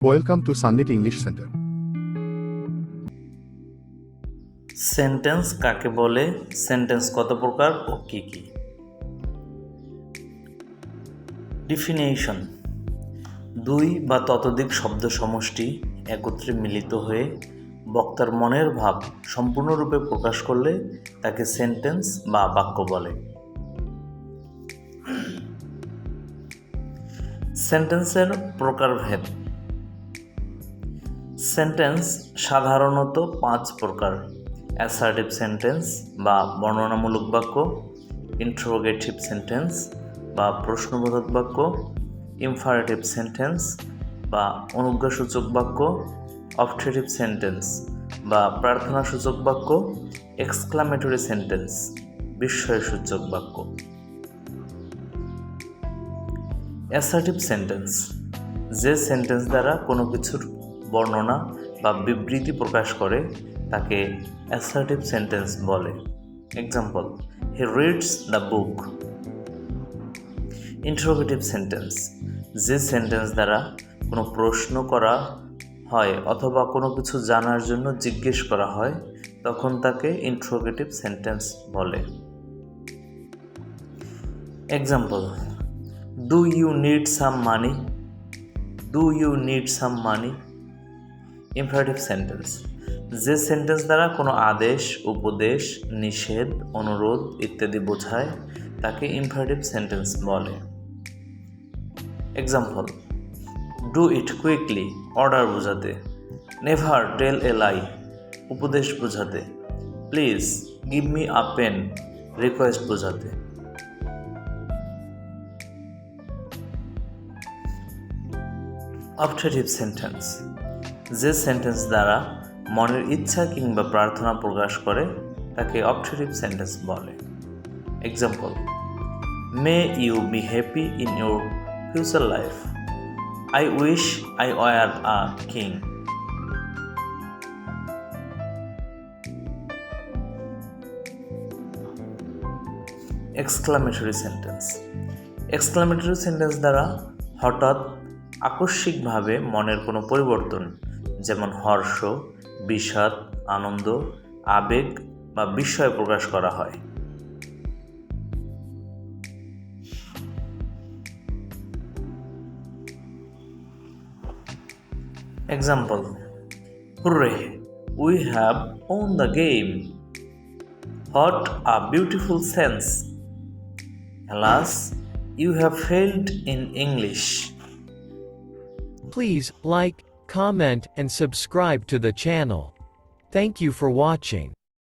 Welcome to Sandit English Center. Sentence কাকে বলে, sentence কত প্রকার ও কি কি? ডিফিনেশন: দুই বা ততোধিক শব্দ সমষ্টি একত্রে মিলিত হয়ে বক্তার মনের ভাব সম্পূর্ণরূপে প্রকাশ করলে তাকে সেন্টেন্স বা বাক্য বলে। সেন্টেন্সের প্রকারভেদ: সেন্টেন্স সাধারণত 5 প্রকার: অ্যাসার্টিভ সেন্টেন্স বা বর্ণনামূলক বাক্য, ইন্টারোগেটিভ সেন্টেন্স বা প্রশ্নবোধক বাক্য, ইমপারেটিভ সেন্টেন্স বা অনুজ্ঞাসূচক বাক্য, অবজেক্টিভ সেন্টেন্স বা প্রার্থনাসূচক বাক্য, এক্সক্লামেটরি সেন্টেন্স বিস্ময়সূচক বাক্য। অ্যাসার্টিভ সেন্টেন্স: যে সেন্টেন্স দ্বারা কোনো কিছুর বর্ণনা বা বিবৃতি প্রকাশ করে তাকে অ্যাসার্টিভ সেন্টেন্স বলে। Example: he reads the book. Interrogative sentence: যে সেন্টেন্স দ্বারা কোনো প্রশ্ন করা হয় অথবা কোনো কিছু জানার জন্য জিজ্ঞেস করা হয় তখন তাকে ইন্টারোগেটিভ সেন্টেন্স বলে। Example: do you need some money? Do you need some money? Imperative sentence: যে সেন্টেন্স দ্বারা কোনো আদেশ, উপদেশ, নিষেধ, অনুরোধ ইত্যাদি বোঝায় তাকে ইম্পারেটিভ সেন্টেন্স বলে। Example: do it quickly order বোঝাতে, নেভার টেল এ লাই উপদেশ বোঝাতে, please give me a pen request বোঝাতে। অবজেক্টিভ সেন্টেন্স: যে সেন্টেন্স দ্বারা মনের ইচ্ছা কিংবা প্রার্থনা প্রকাশ করে তাকে অবজেক্টিভ সেন্টেন্স বলে। Example: may you be happy in your future life, I wish I were a king. Exclamatory sentence: exclamatory sentence দ্বারা হঠাৎ আকস্মিকভাবে মনের কোনো পরিবর্তন, যেমন হর্ষ, বিষাদ, আনন্দ, আবেগ বা বিস্ময় প্রকাশ করা হয়। Example: hurray, we have won the game, what a beautiful sense, alas, you have failed in English. Please like, comment and subscribe to the channel. Thank you for watching.